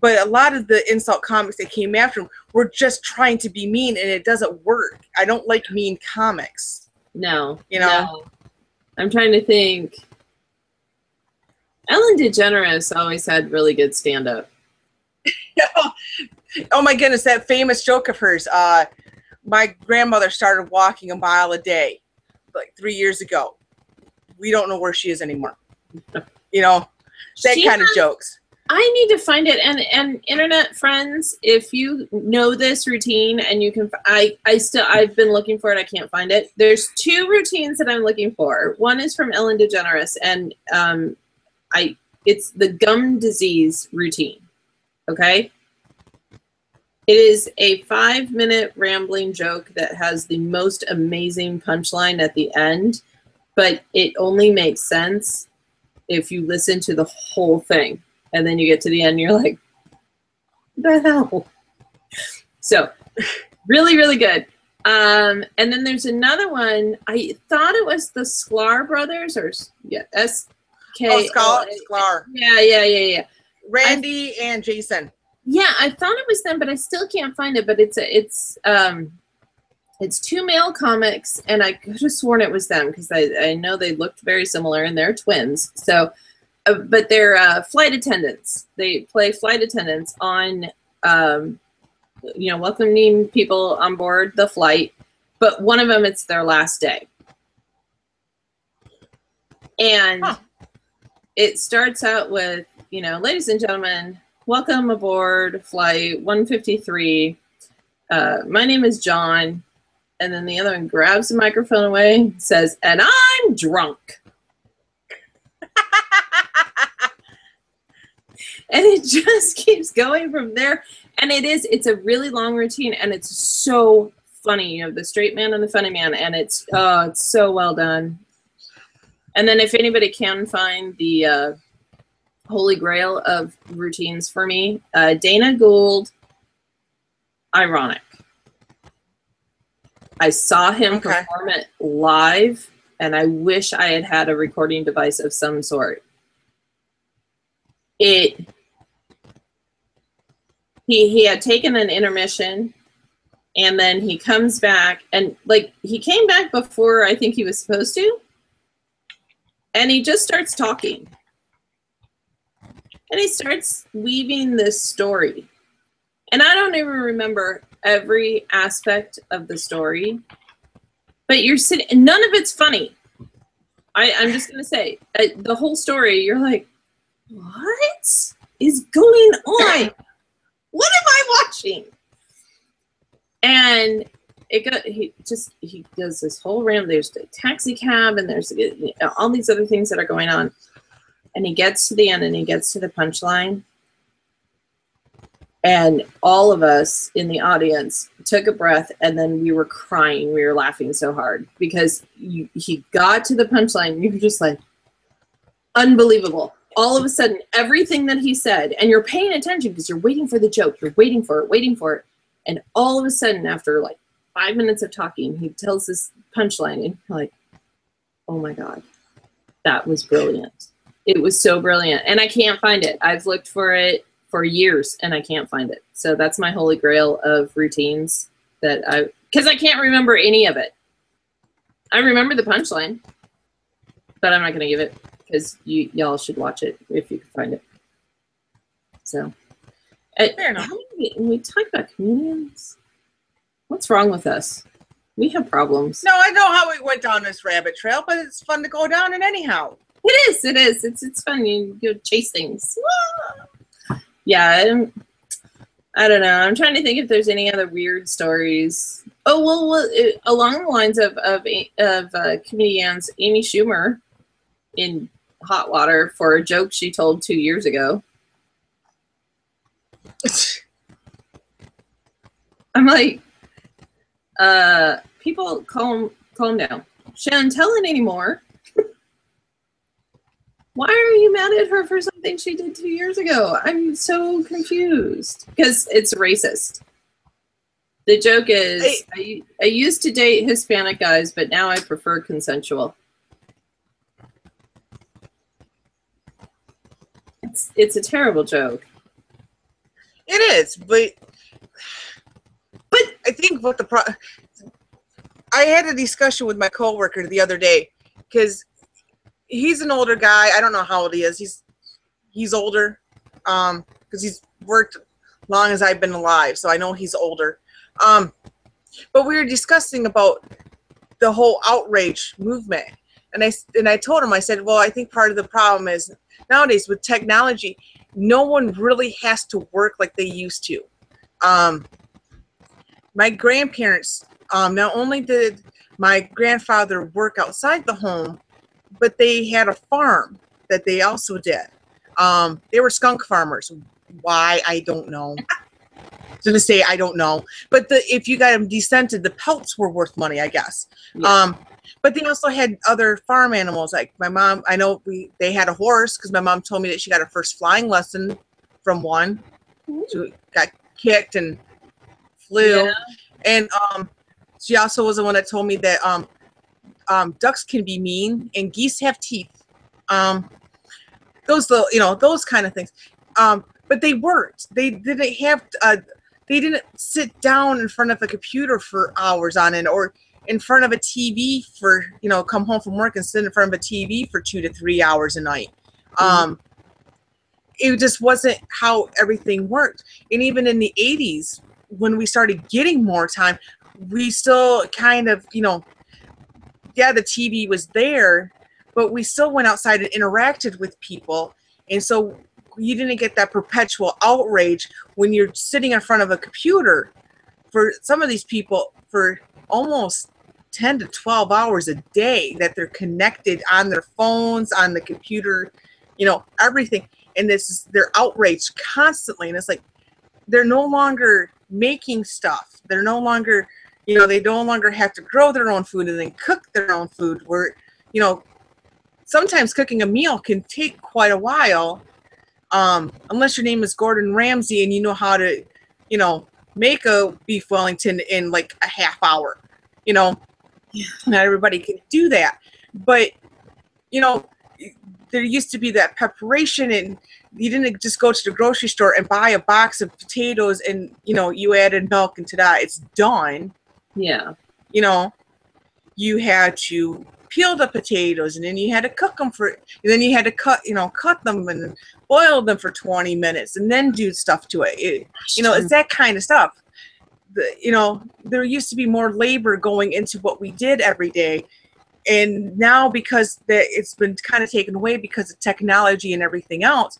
but a lot of the insult comics that came after him were just trying to be mean, and it doesn't work. I don't like mean comics. No. No. I'm trying to think. Ellen DeGeneres always had really good stand-up. Oh my goodness, that famous joke of hers. My grandmother started walking a mile a day like 3 years ago. We don't know where she is anymore. That kind of jokes. I need to find it. And internet friends, if you know this routine and you can, I've been looking for it. I can't find it. There's 2 routines that I'm looking for. One is from Ellen DeGeneres, and it's the gum disease routine. Okay. It is a 5-minute rambling joke that has the most amazing punchline at the end, but it only makes sense if you listen to the whole thing. And then you get to the end and you're like, what the hell? So really, really good. And then there's another one. I thought it was the Sklar brothers, or S-K. Oh, Sklar. Yeah. Randy and Jason. Yeah, I thought it was them, but I still can't find it. But it's 2 male comics, and I could have sworn it was them because I know they looked very similar, and they're twins. So, but they're flight attendants. They play flight attendants on, welcoming people on board the flight. But one of them, it's their last day, and it starts out with, ladies and gentlemen, welcome aboard flight 153. My name is John. And then the other one grabs the microphone away and says, and I'm drunk. And it just keeps going from there. And it's a really long routine, and it's so funny. You have the straight man and the funny man, and it's so well done. And then if anybody can find the holy grail of routines for me, Dana Gould, Ironic. I saw him perform it live, and I wish I had had a recording device of some sort. He had taken an intermission, and then he comes back, and he came back before I think he was supposed to, and he just starts talking. And he starts weaving this story. And I don't even remember every aspect of the story, but you're sitting, none of it's funny. I'm just going to say, the whole story, you're like, what is going on? What am I watching? And he does this whole ramble. There's the taxi cab, and there's all these other things that are going on. And he gets to the end, and he gets to the punchline. And all of us in the audience took a breath, and then we were crying. We were laughing so hard because he got to the punchline, and you were just like, unbelievable. All of a sudden, everything that he said, and you're paying attention because you're waiting for the joke. You're waiting for it. And all of a sudden, after like 5 minutes of talking, he tells this punchline, and you're like, oh my God, that was brilliant. It was so brilliant. And I can't find it. I've looked for it for years, and I can't find it. So that's my holy grail of routines because I can't remember any of it. I remember the punchline, but I'm not going to give it because y'all should watch it if you can find it. So, fair enough. When we talk about comedians, what's wrong with us? We have problems. No, I know how we went down this rabbit trail, but it's fun to go down it anyhow. It is. It's fun. You go chase things. Yeah, I don't know. I'm trying to think if there's any other weird stories. Oh, well, along the lines of comedians, Amy Schumer in Hot Water for a joke she told 2 years ago. I'm like, people calm down. Shannon, tell it anymore. Why are you mad at her for something she did 2 years ago? I'm so confused. Because it's racist. The joke is, I used to date Hispanic guys, but now I prefer consensual. It's a terrible joke. It is, but I think what I had a discussion with my coworker the other day because he's an older guy. I don't know how old he is. He's older because he's worked long as I've been alive, so I know he's older. But we were discussing about the whole outrage movement, and I told him, I said, well, I think part of the problem is nowadays with technology, no one really has to work like they used to. My grandparents, not only did my grandfather work outside the home, but they had a farm that they also did. They were skunk farmers. Why? I don't know. To this day, I don't know. But if you got them descented, the pelts were worth money, I guess. Yeah. But they also had other farm animals. Like my mom, I know they had a horse because my mom told me that she got her first flying lesson from one. She got kicked and flew. Yeah. And she also was the one that told me that ducks can be mean and geese have teeth. Those kind of things. But they worked. They didn't have. They didn't sit down in front of a computer for hours on end, or in front of a TV for, come home from work and sit in front of a TV for 2 to 3 hours a night. It just wasn't how everything worked. And even in the 80s, when we started getting more time, we still kind of, yeah, the TV was there, but we still went outside and interacted with people. And so you didn't get that perpetual outrage when you're sitting in front of a computer for some of these people for almost 10 to 12 hours a day that they're connected on their phones, on the computer, everything. And they're outraged constantly. And it's like, they're no longer making stuff. They're no longer, they no longer have to grow their own food and then cook their own food, where, sometimes cooking a meal can take quite a while. Unless your name is Gordon Ramsay and you know how to, make a beef Wellington in like a half hour, Yeah. Not everybody can do that. But, there used to be that preparation, and you didn't just go to the grocery store and buy a box of potatoes and, you added milk into that. It's done. Yeah. You had to peel the potatoes, and then you had to cook them and then you had to cut them and boil them for 20 minutes and then do stuff to it. It's that kind of stuff. There used to be more labor going into what we did every day. And now, because it's been kind of taken away because of technology and everything else,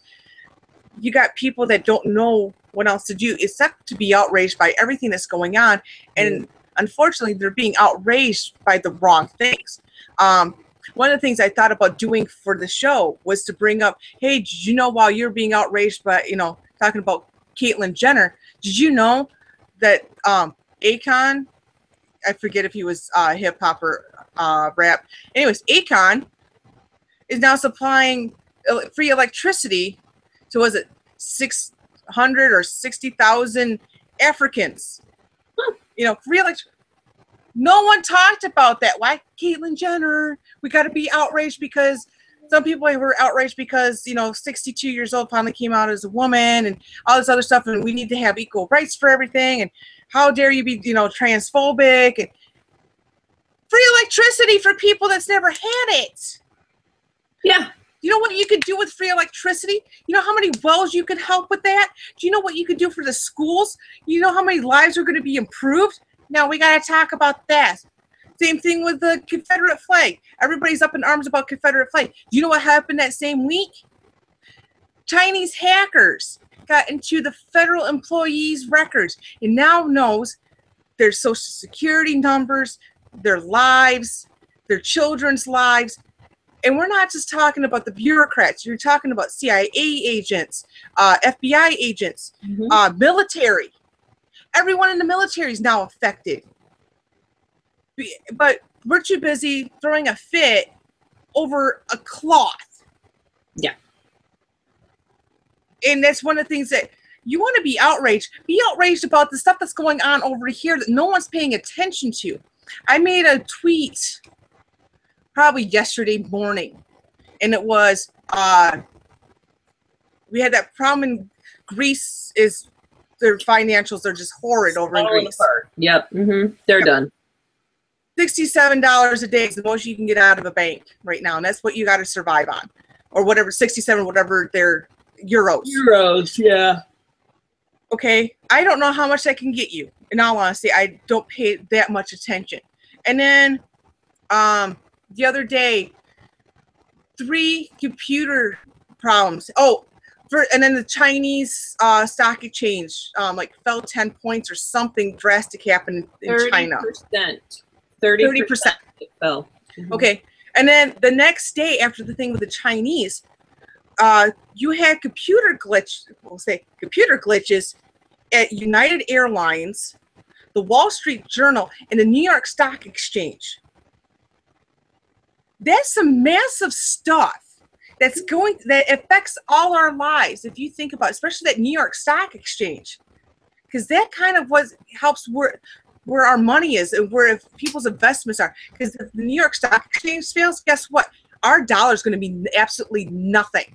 you got people that don't know what else to do except to be outraged by everything that's going on. And unfortunately, they're being outraged by the wrong things. One of the things I thought about doing for the show was to bring up, hey, did you know, while you're being outraged by, talking about Caitlyn Jenner, did you know that Akon, I forget if he was hip hop or rap. Anyways, Akon is now supplying free electricity to, was it 600 or 60,000 Africans? Free electricity. No one talked about that. Why Caitlyn Jenner? We got to be outraged because some people were outraged because, 62 years old finally came out as a woman and all this other stuff, and we need to have equal rights for everything. And how dare you be, transphobic? And free electricity for people that's never had it. Yeah. You know what you could do with free electricity? You know how many wells you could help with that? Do you know what you could do for the schools? You know how many lives are going to be improved? Now we got to talk about that. Same thing with the Confederate flag. Everybody's up in arms about Confederate flag. Do you know what happened that same week? Chinese hackers got into the federal employees' records and now knows their social security numbers, their lives, their children's lives. And we're not just talking about the bureaucrats. You're talking about CIA agents, FBI agents, military. Everyone in the military is now affected. But we're too busy throwing a fit over a cloth. Yeah. And that's one of the things that you want to be outraged. Be outraged about the stuff that's going on over here that no one's paying attention to. I made a tweet probably yesterday morning, and it was, we had that problem in Greece. Is their financials are just horrid over in Greece. Yep. They're done. $67 a day is the most you can get out of a bank right now, and that's what you got to survive on, or whatever, 67, whatever their euros. Euros, yeah. Okay, I don't know how much that can get you. In all honesty, I don't pay that much attention. And then the other day, 3 computer problems. Oh, and then the Chinese stock exchange like fell 10 points or something drastic happened in China. 30% it fell. Okay, and then the next day after the thing with the Chinese, you had computer glitches at United Airlines, the Wall Street Journal, and the New York Stock Exchange. That's some massive stuff that affects all our lives. If you think about it, especially that New York Stock Exchange, because that kind of helps where our money is and where people's investments are. Because if the New York Stock Exchange fails, guess what? Our dollar is going to be absolutely nothing.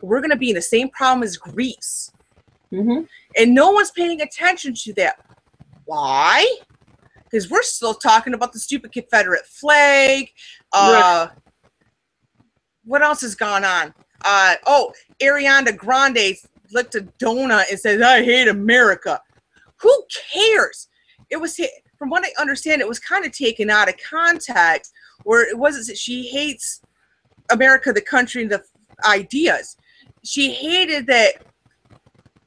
We're going to be in the same problem as Greece. And no one's paying attention to that. Why? Because we're still talking about the stupid Confederate flag. Right. What else has gone on? Ariana Grande licked a donut and says, "I hate America." Who cares? It was, from what I understand, it was kind of taken out of context, where it wasn't that she hates America, the country, and the ideas. She hated that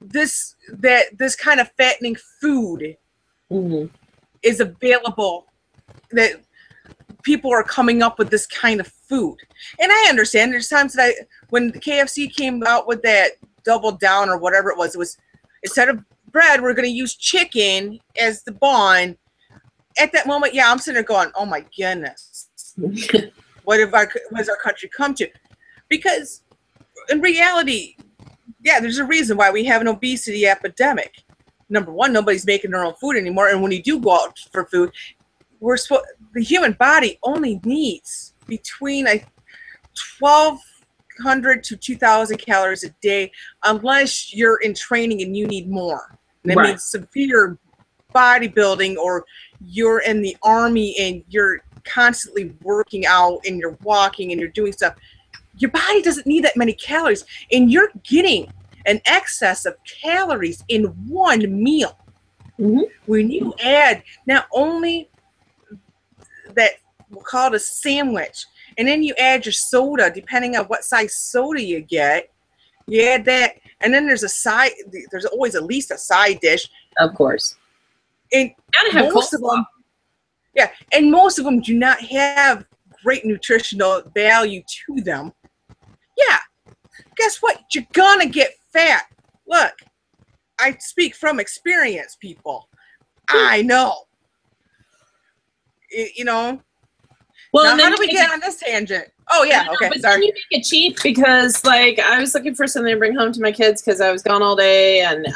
this kind of fattening food is available, that people are coming up with this kind of food. And I understand there's times that when the KFC came out with that double down or whatever it was instead of bread, we're going to use chicken as the bun. At that moment, yeah, I'm sitting there going, oh my goodness, what has our country come to? Because in reality, yeah, there's a reason why we have an obesity epidemic. Number one, nobody's making their own food anymore. And when you do go out for food, the human body only needs between 1,200 to 2,000 calories a day, unless you're in training and you need more. And that means severe bodybuilding, or you're in the army and you're constantly working out and you're walking and you're doing stuff. Your body doesn't need that many calories, and you're getting an excess of calories in one meal. When you add not only that, we'll call it a sandwich, and then you add your soda, depending on what size soda you get, you add that, and then there's always at least a side dish. Of course. And most of them, and most of them do not have great nutritional value to them. Yeah, guess what? You're gonna get fat. Look, I speak from experience, people. I know. You know. Well, now, how do we get on this tangent? Oh yeah, okay. But sorry. Then you make it cheap, because like I was looking for something to bring home to my kids because I was gone all day, and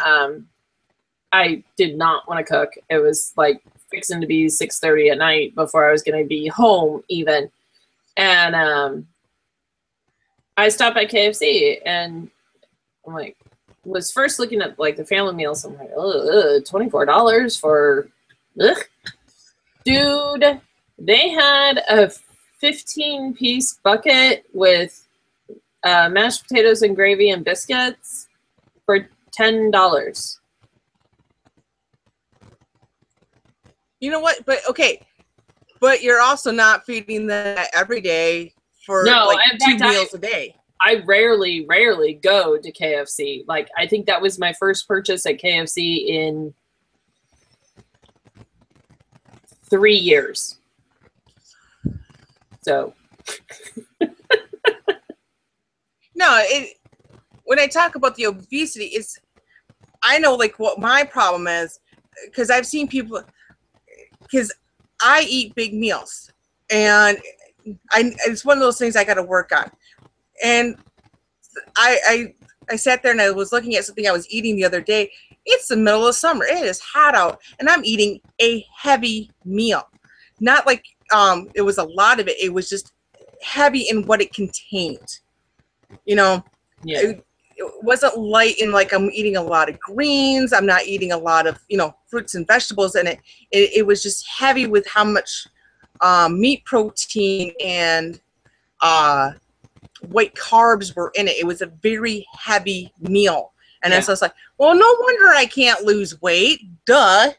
I did not want to cook. It was like fixing to be 6:30 at night before I was going to be home even, and I stopped at KFC, and I'm like, was first looking at like the family meals. I'm like, $24 for, dude. They had a 15-piece bucket with mashed potatoes and gravy and biscuits for $10. You know what? But okay, but you're also not feeding that every day for like 2 meals a day. I rarely go to KFC. Like, I think that was my first purchase at KFC in 3 years. So. No, when I talk about the obesity, I know like what my problem is, because I've seen people, because I eat big meals, and it's one of those things I got to work on. And I sat there and I was looking at something I was eating the other day. It's the middle of summer. It is hot out, and I'm eating a heavy meal. Not like it was a lot of it. It was just heavy in what it contained. You know, Yeah. It wasn't light in like I'm eating a lot of greens. I'm not eating a lot of, fruits and vegetables, and it was just heavy with how much meat protein and white carbs were in it. It was a very heavy meal. And then so I was like, well, no wonder I can't lose weight. Duh.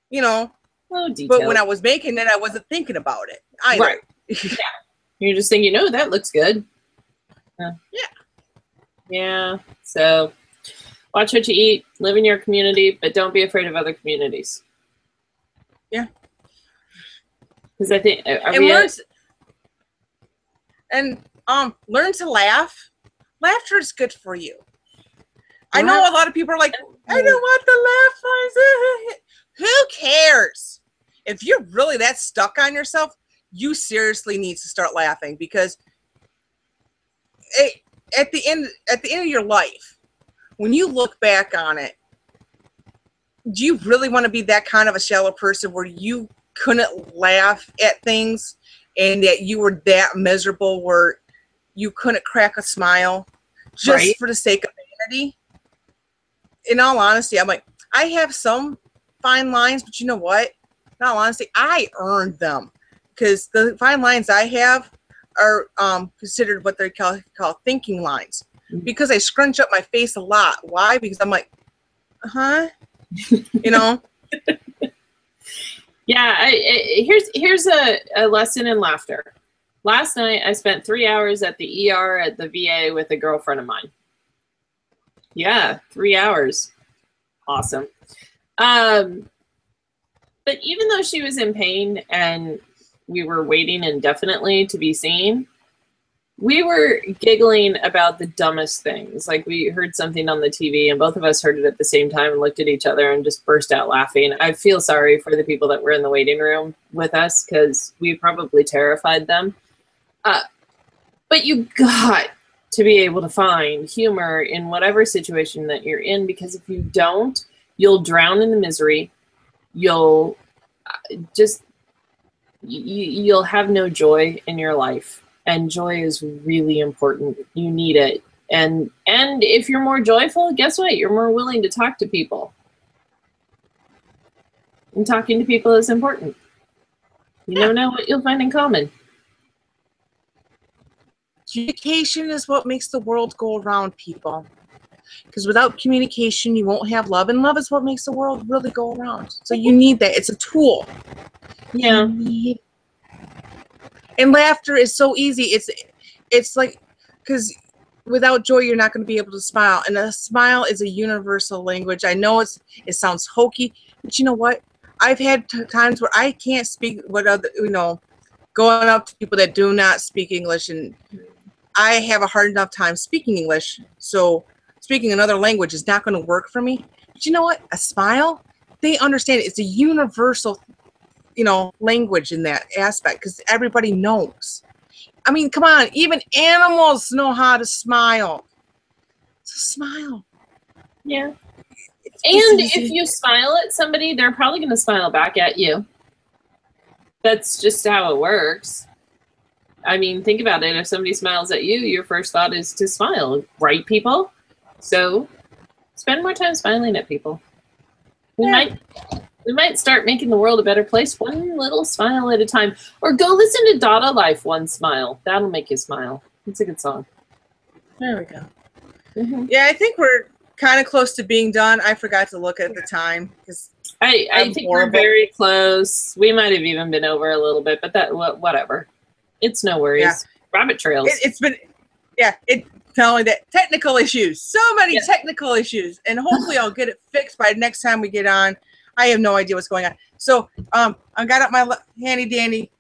But when I was making it, I wasn't thinking about it either. Right. Yeah. You're just thinking, that looks good. Yeah. Yeah. So watch what you eat, live in your community, but don't be afraid of other communities. Yeah. Because I think learn to laugh. Laughter is good for you. I know a lot of people are like, I don't want the laugh lines. Who cares? If you're really that stuck on yourself, you seriously need to start laughing, because at the end of your life, when you look back on it, do you really want to be that kind of a shallow person where you couldn't laugh at things and that you were that miserable where you couldn't crack a smile just for the sake of vanity? In all honesty, I'm like, I have some fine lines, but you know what? In all honesty, I earned them, because the fine lines I have are considered what they call thinking lines, because I scrunch up my face a lot. Why? Because I'm like, Yeah, here's a lesson in laughter. Last night, I spent 3 hours at the ER at the VA with a girlfriend of mine. Yeah, 3 hours. Awesome. But even though she was in pain and we were waiting indefinitely to be seen, we were giggling about the dumbest things. Like, we heard something on the TV and both of us heard it at the same time and looked at each other and just burst out laughing. I feel sorry for the people that were in the waiting room with us, because we probably terrified them. But you got to be able to find humor in whatever situation that you're in, because if you don't, you'll drown in the misery. You'll you'll have no joy in your life, and joy is really important. You need it. And if you're more joyful, guess what? You're more willing to talk to people. And talking to people is important. You never know what you'll find in common. Communication is what makes the world go around, people. Because without communication, you won't have love, and love is what makes the world really go around. So you need that. It's a tool. Yeah. And laughter is so easy. It's like, because without joy, you're not going to be able to smile. And a smile is a universal language. I know it sounds hokey, but you know what? I've had times where I can't speak what other, going up to people that do not speak English, and I have a hard enough time speaking English. So speaking another language is not going to work for me. But you know what? A smile, they understand it. It's a universal, language in that aspect, because everybody knows. I mean, come on, even animals know how to smile. It's a smile. Yeah. And if you smile at somebody, they're probably going to smile back at you. That's just how it works. I mean, think about it. If somebody smiles at you, your first thought is to smile, right, people? So spend more time smiling at people. We might start making the world a better place, one little smile at a time. Or go listen to Dada Life, One Smile. That'll make you smile. It's a good song. There we go. Mm-hmm. Yeah, I think we're kind of close to being done. I forgot to look at the time, because I think we're very close. We might have even been over a little bit, but whatever. It's no worries. Yeah. Rabbit trails. It's been, not only that, technical issues. So many technical issues. And hopefully I'll get it fixed by next time we get on. I have no idea what's going on. So I got up my handy dandy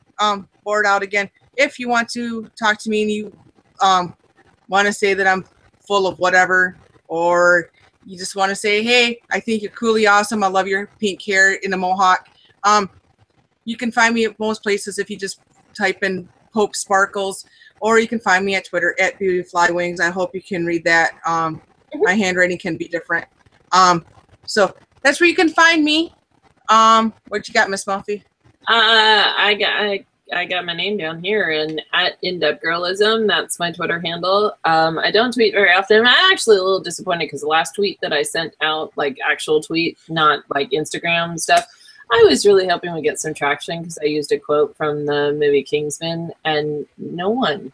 board out again. If you want to talk to me and you want to say that I'm full of whatever, or you just want to say, hey, I think you're coolly awesome. I love your pink hair in a mohawk. You can find me at most places if you just type in Hope Sparkles, or you can find me at Twitter at BeautyFlyWings. I hope you can read that. My handwriting can be different. So that's where you can find me. What you got, Miss Muffy? I got my name down here, and at InDepthGirlism, that's my Twitter handle. I don't tweet very often. I'm actually a little disappointed because the last tweet that I sent out, like actual tweet, not like Instagram stuff, I was really hoping we get some traction because I used a quote from the movie Kingsman, and no one.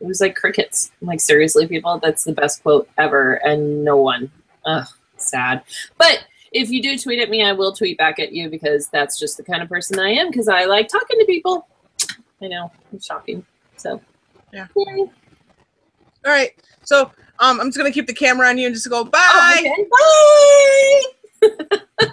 It was like crickets. I'm like, seriously, people, that's the best quote ever, and no one. Ugh, sad. But if you do tweet at me, I will tweet back at you because that's just the kind of person I am because I like talking to people. I know, it's shocking. So, yeah. Yay. All right. So, I'm just gonna keep the camera on you and just go bye. Oh, okay. Bye.